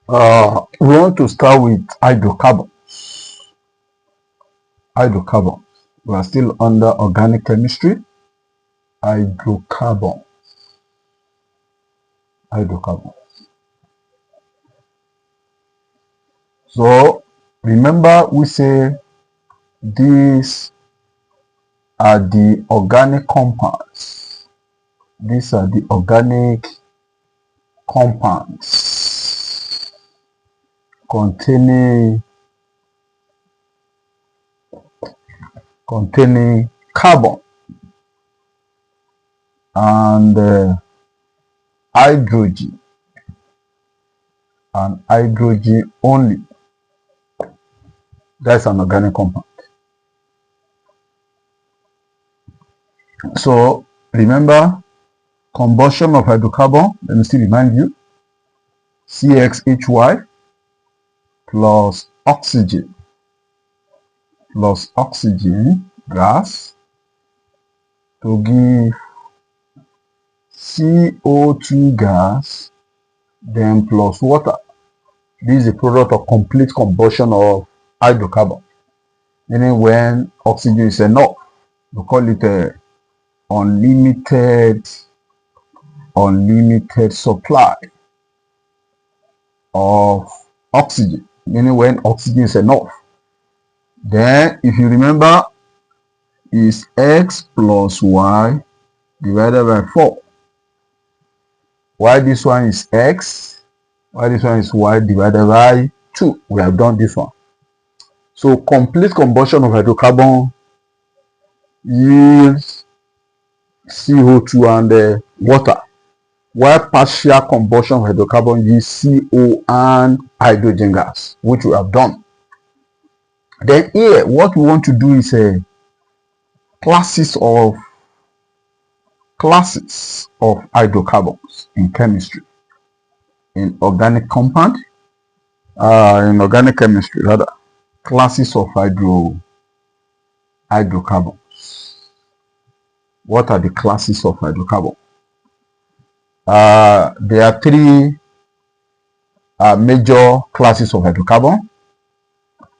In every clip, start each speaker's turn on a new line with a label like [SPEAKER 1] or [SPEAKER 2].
[SPEAKER 1] We want to start with hydrocarbon. Hydrocarbon. We are still under organic chemistry. Hydrocarbon. Hydrocarbon. So remember we say these are the organic compounds. These are the organic compounds containing carbon and hydrogen only. That's an organic compound. So remember combustion of hydrocarbon, let me still remind you, CXHY plus oxygen gas to give CO2 gas then plus water. This is a product of complete combustion of hydrocarbon, meaning when oxygen is enough, we call it a unlimited supply of oxygen, meaning when oxygen is enough. Then if you remember, is x plus y divided by 4. Why this one is x? Why this one is y divided by 2? We have done this one. So complete combustion of hydrocarbon yields CO2 and water, while partial combustion of hydrocarbon yields CO and hydrogen gas, which we have done. Then here, what we want to do is classes of hydrocarbons in chemistry, in organic chemistry rather, classes of hydrocarbons. What are the classes of hydrocarbon? There are three major classes of hydrocarbon.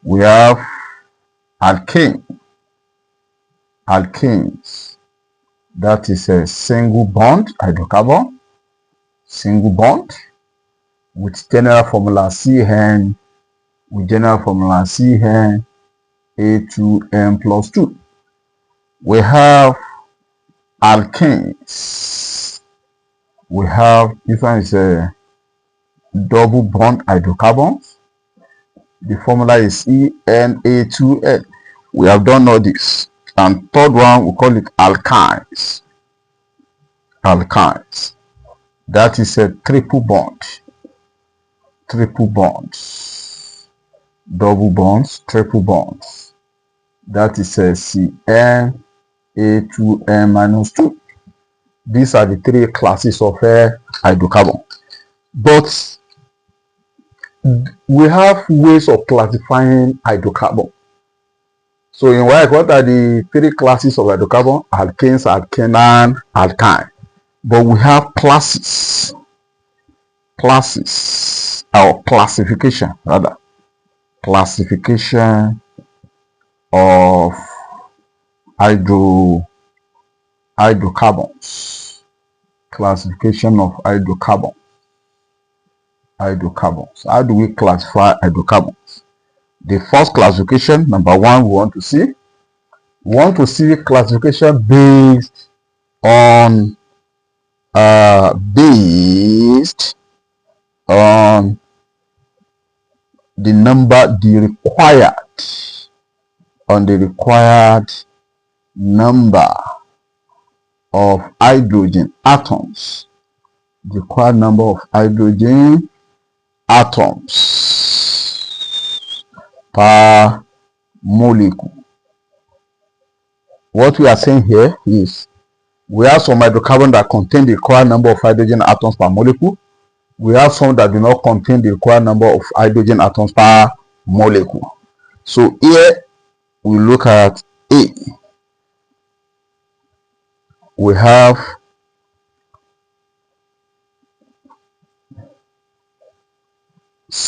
[SPEAKER 1] We have alkanes. That is a single bond hydrocarbon, single bond with general formula CN, A2N plus 2. We have alkanes. We have, this one is a double bond hydrocarbons. The formula is ENA2N. We have done all this. And third one, we call it alkynes. Alkynes. That is a triple bond. Triple bonds. Double bonds, triple bonds. That is a CN A2N minus 2. These are the three classes of hydrocarbon. But we have ways of classifying hydrocarbon. So in WAEC, what are the three classes of hydrocarbon? Alkanes, alkane, and alkyne. But we have classes or classification rather. Classification of hydrocarbons. Classification of hydrocarbons. How do we classify hydrocarbons? The first classification, number one, we want to see classification based on the required number of hydrogen atoms. The required number of hydrogen atoms per molecule. What we are saying here is we have some hydrocarbon that contain the required number of hydrogen atoms per molecule. We have some that do not contain the required number of hydrogen atoms per molecule. So here we look at A. We have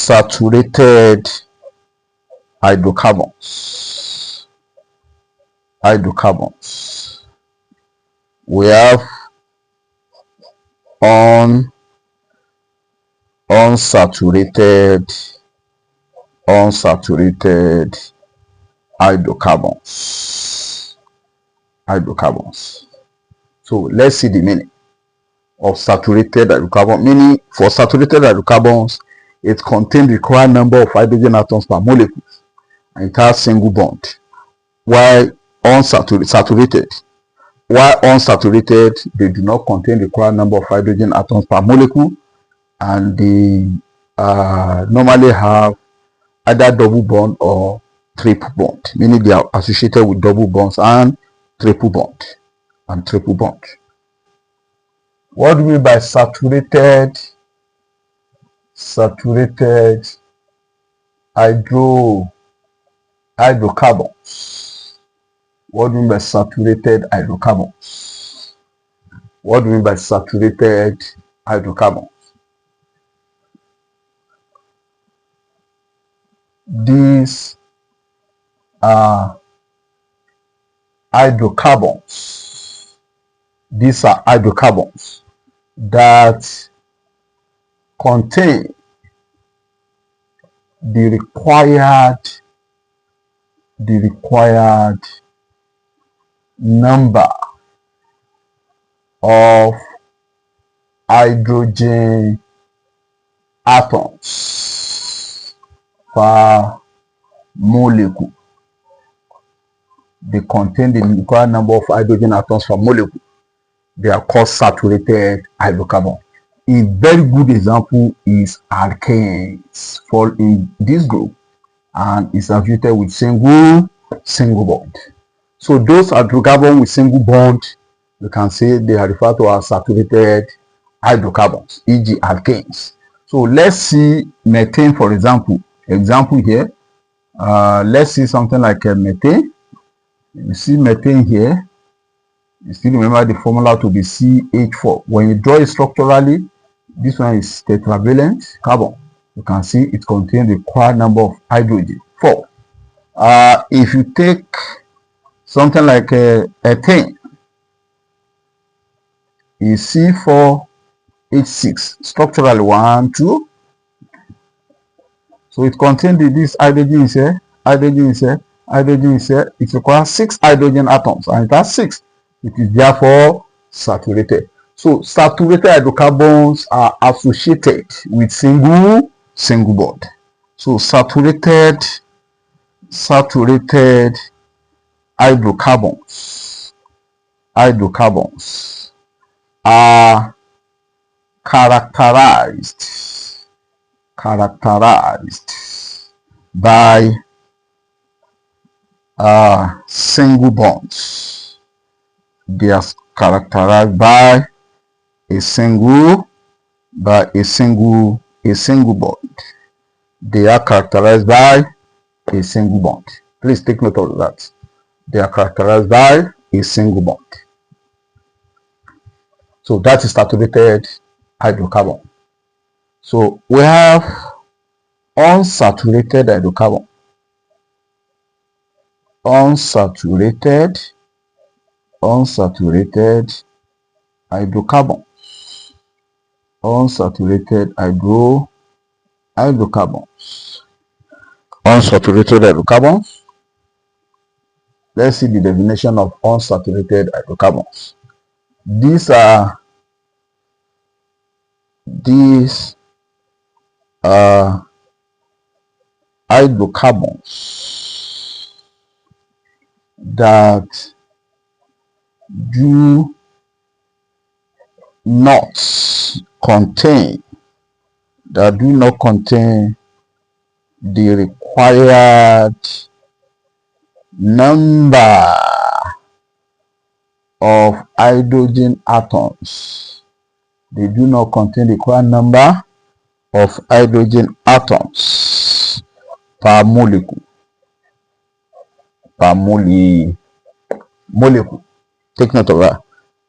[SPEAKER 1] Unsaturated hydrocarbons. Hydrocarbons. We have unsaturated hydrocarbons. So let's see the meaning of saturated hydrocarbon. Meaning, for saturated hydrocarbons, it contains the required number of hydrogen atoms per molecule and it has single bond. While unsaturated, they do not contain the required number of hydrogen atoms per molecule, and they normally have either double bond or triple bond, meaning they are associated with double bonds and triple bond. What do we mean by saturated hydrocarbons? What do we mean by saturated hydrocarbons? What do we mean by saturated hydrocarbons? These are hydrocarbons. These are hydrocarbons that contain the required number of hydrogen atoms per molecule. They contain the required number of hydrogen atoms per molecule. They are called saturated hydrocarbon. A very good example is alkanes, fall in this group and is associated with single bond. So those hydrocarbons with single bond, you can say they are referred to as saturated hydrocarbons, e.g. alkanes. So let's see methane, for example. Example here. Let's see something like methane. You see methane here. You still remember the formula to be CH4. When you draw it structurally, this one is tetravalent carbon. You can see it contains the required number of hydrogen, 4. If you take something like ethane, is C4H6, structurally 1, 2. So it contains this hydrogen is here, hydrogen is here, hydrogen is here. It requires 6 hydrogen atoms and it has 6. It is therefore saturated. So saturated hydrocarbons are associated with single bond. So saturated hydrocarbons are characterized by single bonds. They are characterized by a single bond. They are characterized by a single bond. Please take note of that. They are characterized by a single bond. So that is saturated hydrocarbon. So we have unsaturated hydrocarbon. Unsaturated hydrocarbons. Unsaturated hydrocarbons. Let's see the definition of unsaturated hydrocarbons. These are hydrocarbons that do not contain the required number of hydrogen atoms. They do not contain the required number of hydrogen atoms per molecule. Take note of that.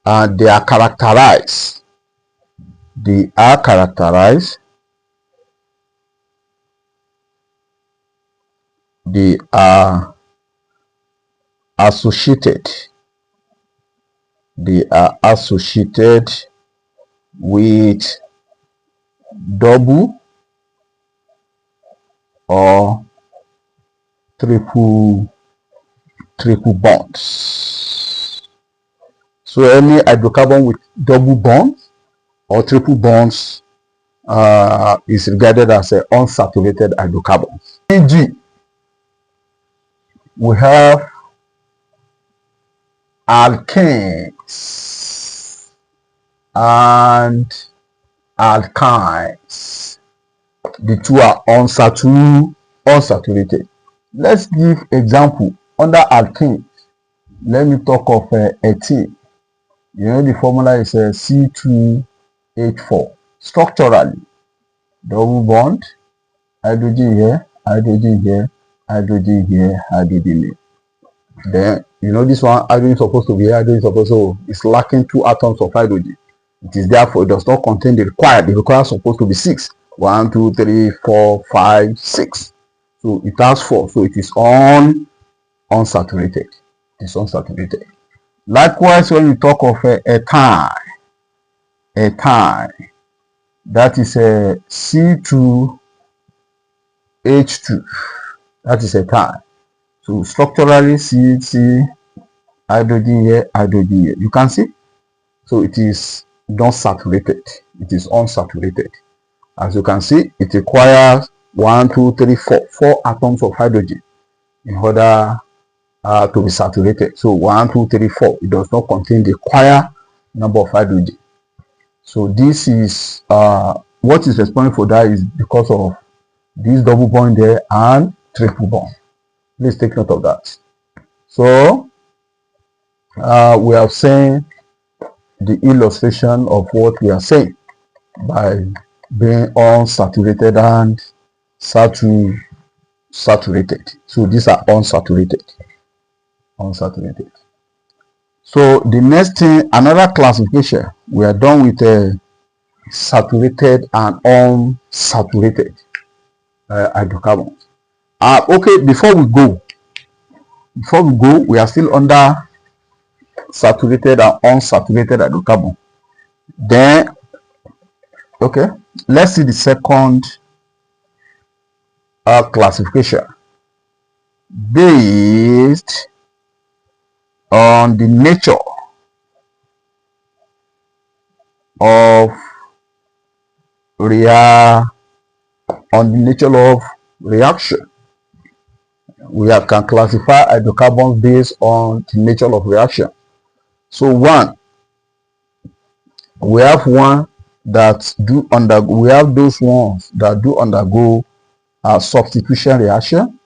[SPEAKER 1] And they are characterized they are associated with double or triple bonds. So any hydrocarbon with double bonds or triple bonds is regarded as an unsaturated hydrocarbon. E.g., we have alkanes and alkynes. The two are unsaturated. Let's give example. Under alkanes, let me talk of ethane. You know the formula is C2H4. Structurally, double bond, hydrogen here, hydrogen here, hydrogen here, hydrogen here. Then you know this one, hydrogen is supposed to be here, hydrogen is supposed to, it's lacking 2 atoms of hydrogen. It is therefore, it does not contain the required. The required is supposed to be 6. 1, 2, 3, 4, 5, 6. So it has 4. So it is unsaturated. It is unsaturated. Likewise, when you talk of ethyne, that is a C2H2. That is ethyne. So structurally, C, hydrogen here, hydrogen here. You can see. So it is not saturated. It is unsaturated. As you can see, it requires 1, 2, 3, 4 atoms of hydrogen in order to be saturated. So 1, 2, 3, 4. It does not contain the required number of hydrogen. So this is what is responsible for that is because of this double bond there and triple bond. Please take note of that. So we have seen the illustration of what we are saying by being unsaturated and saturated. So these are unsaturated. So the next thing, another classification, we are done with saturated and unsaturated hydrocarbons. Okay, before we go, we are still under saturated and unsaturated hydrocarbon. Then, okay, let's see the second classification based on the nature of reaction. We can classify hydrocarbons based on the nature of reaction. So one, we have one that do undergo. We have those ones that do undergo a substitution reaction.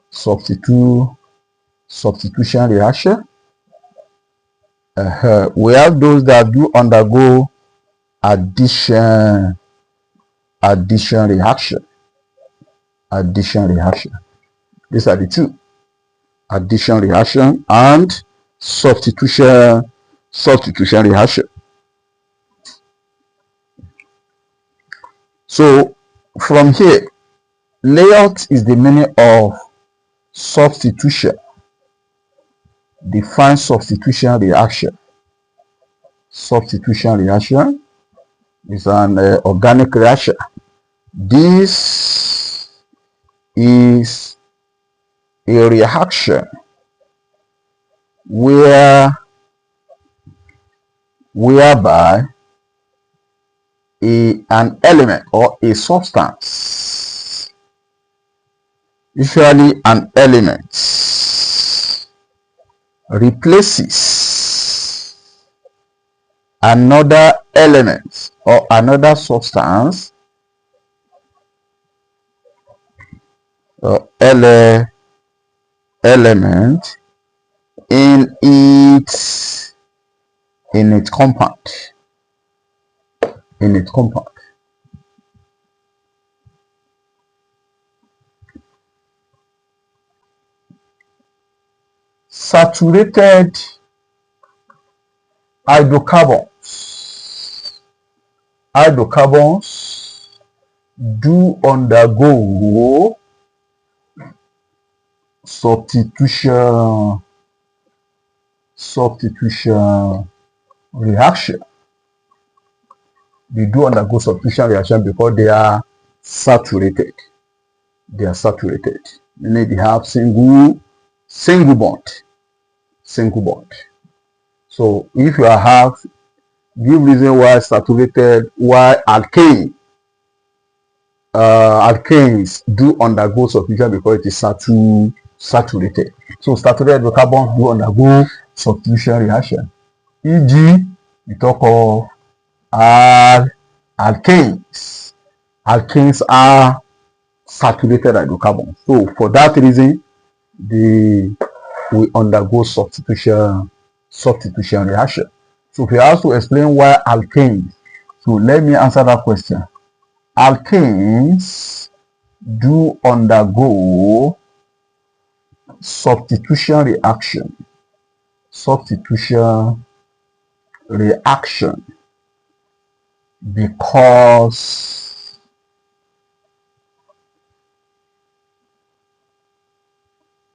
[SPEAKER 1] Substitution reaction. We have those that do undergo addition reaction. These are the two: addition reaction and substitution reaction. So from here, layout is the meaning of substitution. Define substitution reaction. Substitution reaction is an organic reaction. This is a reaction whereby an element or a substance, usually an element, replaces another element or another substance or element in its compound. Saturated hydrocarbons do undergo substitution reaction. They do undergo substitution reaction because they are saturated. They are saturated. Meaning they have single bond. Single bond. So if you have, give reason why saturated, why alkanes do undergo substitution because it is saturated. So saturated hydrocarbons do undergo substitution reaction. E.g., we talk of alkanes. Alkanes are saturated hydrocarbons. So for that reason, they will undergo substitution reaction. So if you have to explain why alkanes, so let me answer that question. Alkanes do undergo substitution reaction because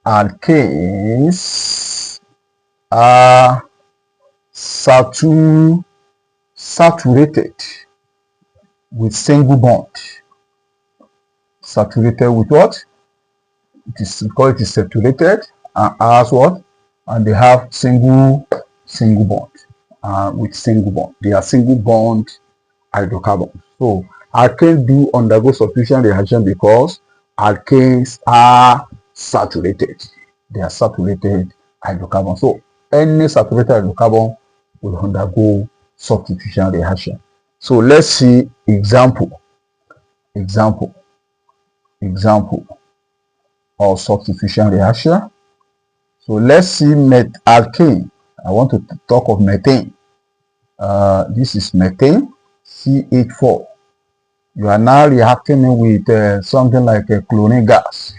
[SPEAKER 1] alkanes are saturated with single bond. Saturated with what? It is because it is saturated and as what? And they have single bond. With single bond. They are single bond hydrocarbons. So alkanes do undergo substitution reaction because alkanes are saturated. They are saturated hydrocarbons. So any saturated hydrocarbon will undergo substitution reaction. So let's see example of substitution reaction. So let's see alkane. I want to talk of methane. This is methane, CH4. You are now reacting with something like a chlorine gas.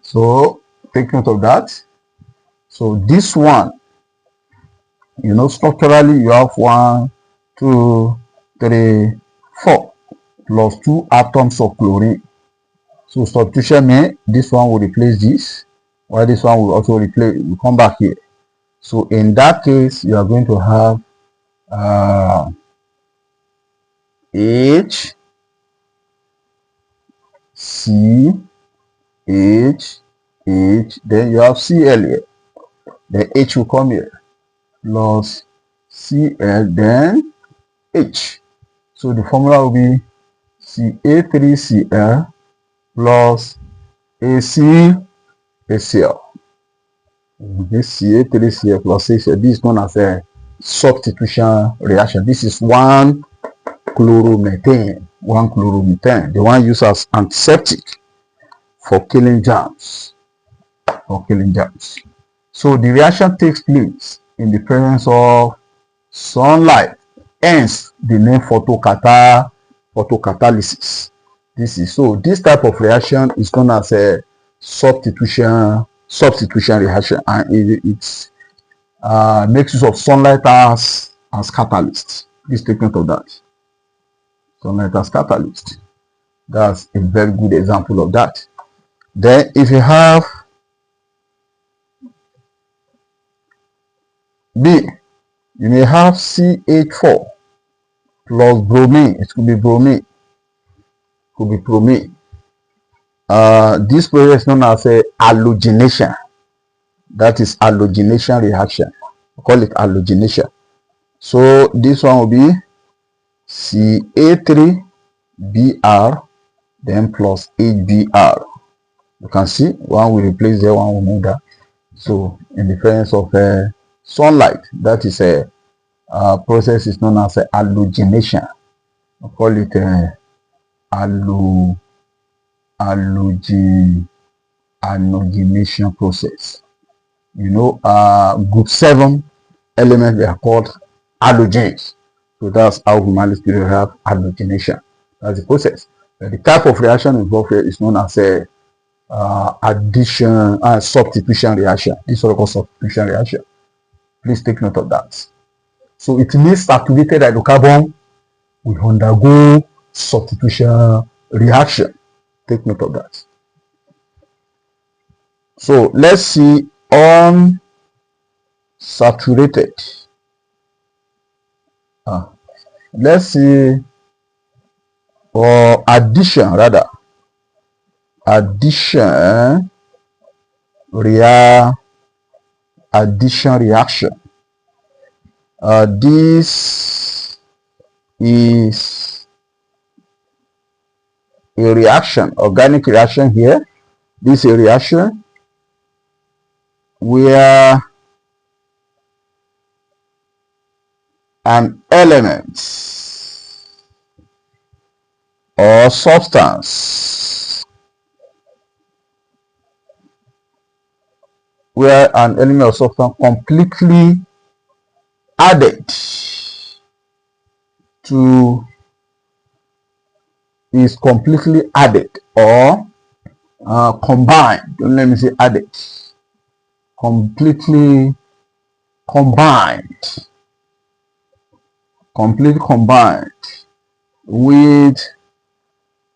[SPEAKER 1] So take note of that. So this one, structurally you have 1, 2, 3, 4 plus 2 atoms of chlorine. So substitution means this one will replace this, while this one will also will come back here. So in that case, you are going to have H, C, H, H, then you have Cl here. Then H will come here, plus Cl, then H. So the formula will be Ca3Cl plus ACl. This Ca3Cl plus ACl, this is known as a substitution reaction. This is 1-chloromethane, the one used as antiseptic for killing germs. So the reaction takes place in the presence of sunlight, hence the name photocatalysis. This type of reaction is known as a substitution reaction, and it makes use of sunlight as catalyst. Please take note of that. Sunlight as catalyst. That's a very good example of that. Then if you have B, you may have CH4 plus bromine. It could be bromine. This process is known as a halogenation. That is halogenation reaction. We call it halogenation. So this one will be Ca3Br then plus HBr. You can see one will replace there, one will move that. So in the presence of sunlight, that is a process is known as a halogenation. We call it halogenation process. Group 7 elements, they are called halogens. So that's how humanity have halogenation. That's the process. The type of reaction involved here is known as a substitution reaction. This is what we call substitution reaction. Please take note of that. So it means saturated hydrocarbon will undergo substitution reaction. Take note of that. So let's see unsaturated. Let's see, or addition rather. Addition reaction. This is a reaction, organic reaction here. This is a reaction where an element or substance, completely added to is completely added or combined. Don't let me say added. Completely combined. Completely combined with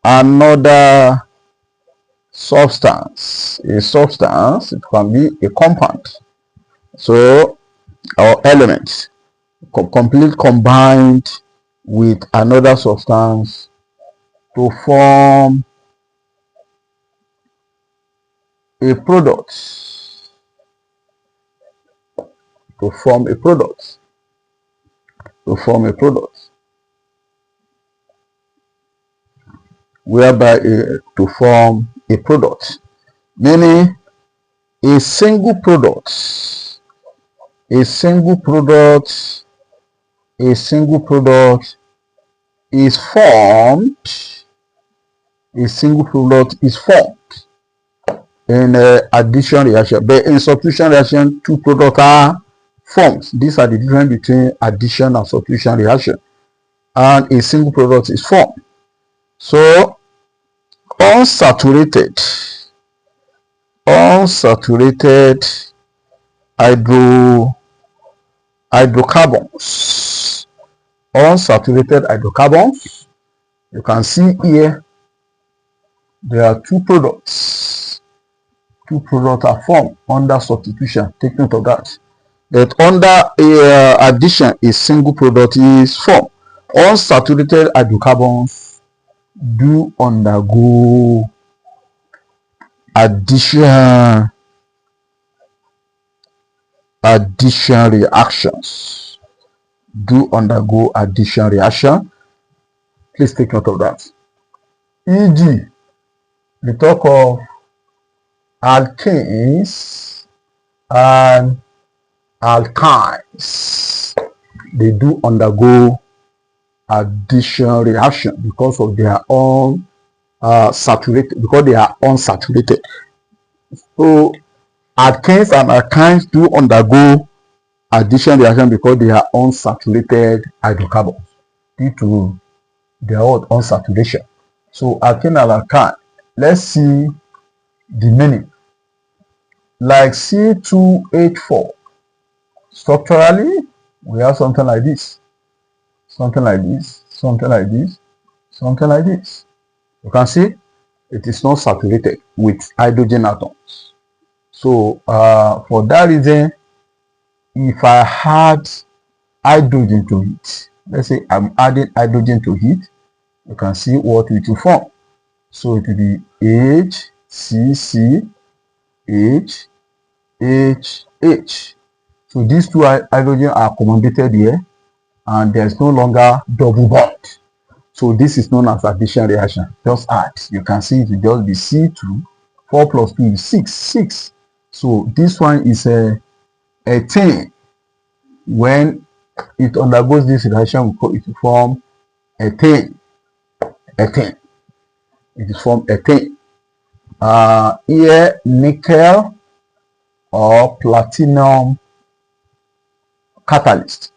[SPEAKER 1] another substance. A substance, it can be a compound. So, or element. Completely combined with another substance to form a product. To form a product. To form a product. Whereby to form a product. Meaning a single product. A single product. A single product is formed. A single product is formed in addition reaction, but in substitution reaction, two products are formed. These are the difference between addition and substitution reaction, and a single product is formed. So unsaturated hydrocarbons. Unsaturated hydrocarbons. You can see here there are two products. Two products are formed under substitution. Take note of that. That under addition, a single product is formed. Unsaturated hydrocarbons do undergo addition reactions. Do undergo addition reaction. Please take note of that. E.g., we talk of alkanes and alkynes. They do undergo addition reaction because of their own saturated, because they are unsaturated. So alkanes and alkynes do undergo addition reaction because they are unsaturated hydrocarbons due to their own unsaturation. So alkane and alkyne, let's see the meaning. Like C2H4, structurally we have something like this, something like this, something like this, something like this. You can see it is not saturated with hydrogen atoms. So for that reason, if I add hydrogen to it, let's say I'm adding hydrogen to it, you can see what it will form. So it will be HCC H H H. So these two hydrogen are accommodated here, and there's no longer double bond. So this is known as addition reaction. Just add. You can see it will just be C2, 4 plus 2 is 6, 6. So this one is a 10. When it undergoes this reaction, it will form a 10. It is formed a 10. Here nickel or platinum catalyst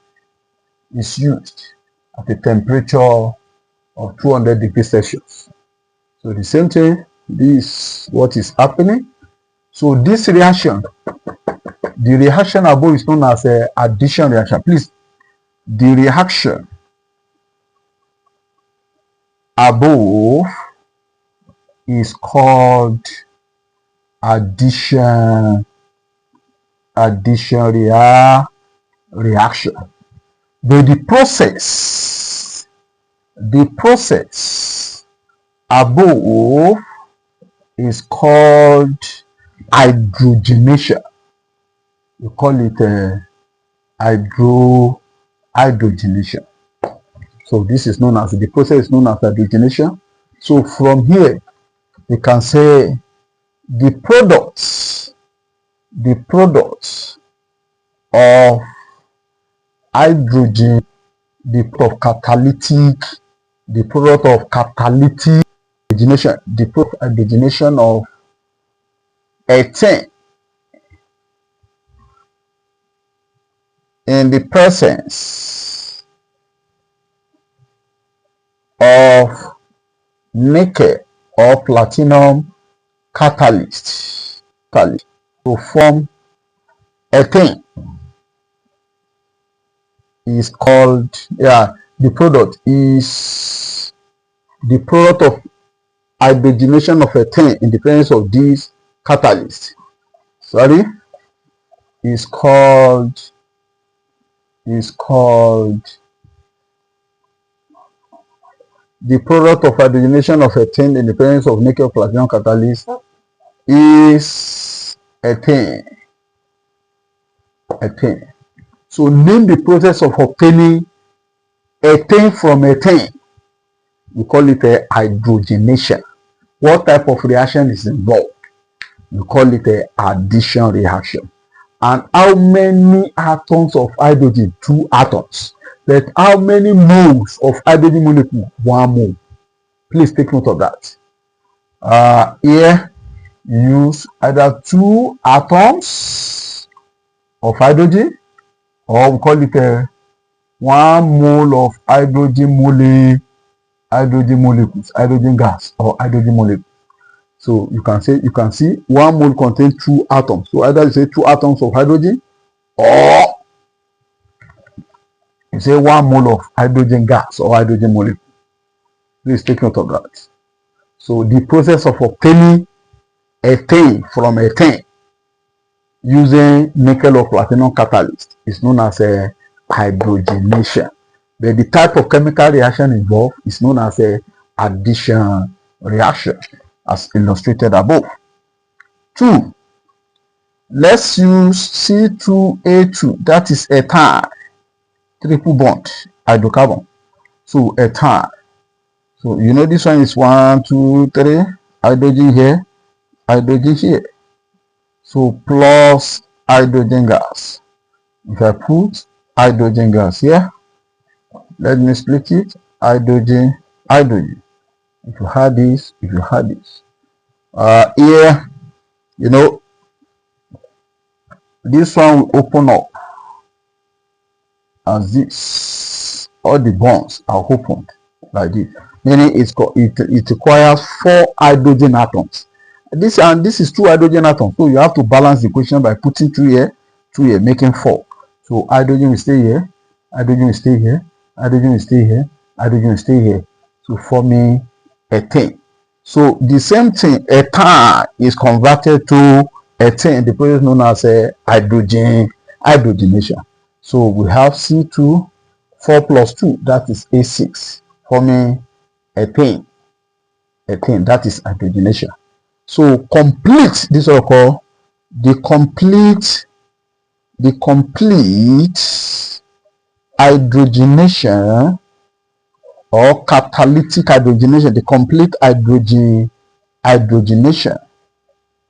[SPEAKER 1] is used at a temperature of 200 degrees Celsius. So the same thing, this is what is happening. So this reaction, the reaction above is known as a addition reaction. Please, the reaction above is called addition reaction. But the process above is called hydrogenation. We call it hydrogenation. So this is known as the process is known as hydrogenation. So from here we can say the products of hydrogen, the product of catalytic hydrogenation, the product of hydrogenation of ethane in the presence of nickel or platinum catalyst to form ethane is called, the product of hydrogenation of ethane in the presence of these catalysts is called the product of hydrogenation of ethane in the presence of nickel platinum catalyst is ethane. So name the process of obtaining ethane from ethane. We call it a hydrogenation. What type of reaction is involved? We call it a addition reaction. And how many atoms of hydrogen? 2 atoms. But how many moles of hydrogen molecule? 1 mole. Please take note of that. Here use either 2 atoms of hydrogen, or we call it a 1 mole of hydrogen molecules, hydrogen gas or hydrogen molecule. So you can see 1 mole contains 2 atoms. So either you say 2 atoms of hydrogen, or you say 1 mole of hydrogen gas or hydrogen molecule. Please take note of that. So the process of obtaining ethane from ethane using nickel or platinum catalyst is known as a hydrogenation. But the type of chemical reaction involved is known as a addition reaction, as illustrated above. 2. Let's use C2H2, that is ethyl, triple bond, hydrocarbon. So ethyl. So you know this one is 1, 2, 3, hydrogen here, hydrogen here. So plus hydrogen gas. If I put hydrogen gas here, let me split it, hydrogen. If you had this, here, you know, this one will open up as this. All the bonds are opened like this. Meaning it requires 4 hydrogen atoms. This is 2 hydrogen atoms. So you have to balance the equation by putting 2 here, making 4. So hydrogen will stay here, hydrogen will stay here, hydrogen will stay here, hydrogen will stay here. So forming ethane. So the same thing, ethyl is converted to ethane, the process known as a hydrogenation. So we have C2, 4 plus 2, that is A6, forming ethane. That is hydrogenation. So complete, this is called the complete hydrogenation or catalytic hydrogenation, the complete hydrogenation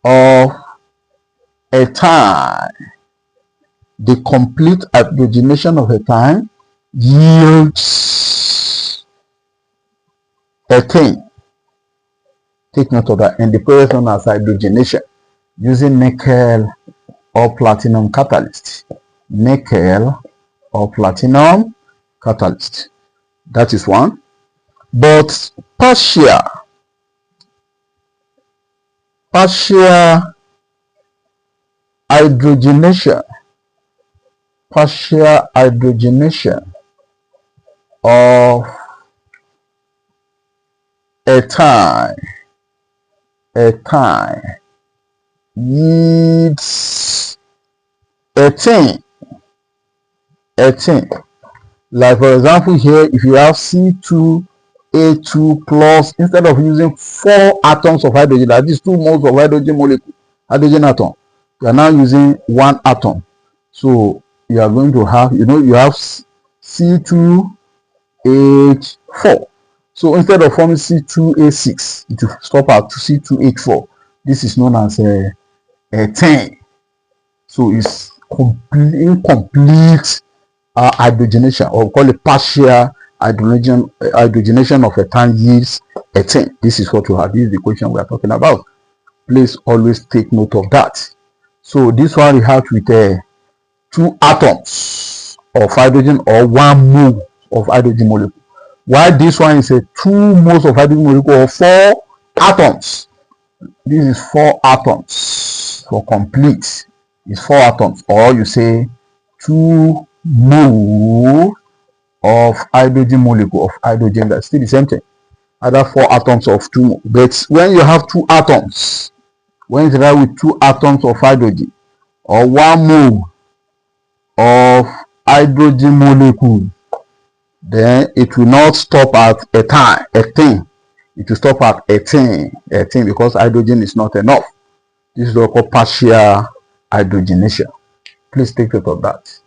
[SPEAKER 1] of ethyl. The complete hydrogenation of ethyl yields ethane. Take note of that. And the process known as hydrogenation using nickel or platinum catalyst. Nickel or platinum catalyst. That is one. But partial hydrogenation of ethyl yields 18. Like for example here, if you have C2H2 plus, instead of using 4 atoms of hydrogen, that is 2 moles of hydrogen molecule, hydrogen atom, you are now using 1 atom. So you are going to have, you have C2H4. So instead of forming C2H6, it will stop at C2H4. This is known as a 10. So it's incomplete hydrogenation, or call it partial hydrogenation of ethane yields ethane. This is what we have. This is the equation we are talking about. Please always take note of that. So this one reacts with 2 atoms of hydrogen or 1 mole of hydrogen molecule, while this one is a 2 moles of hydrogen molecule or 4 atoms. This is 4 atoms for complete. It's 4 atoms, or you say 2 moles of hydrogen molecule of hydrogen. That's still the same thing. Either 4 atoms of 2 moles. But when you have 2 atoms, when it's right with 2 atoms of hydrogen or 1 mole of hydrogen molecule, then it will not stop at ethane. It will stop at ethane because hydrogen is not enough. This is what we call partial hydrogenation. Please take note of that.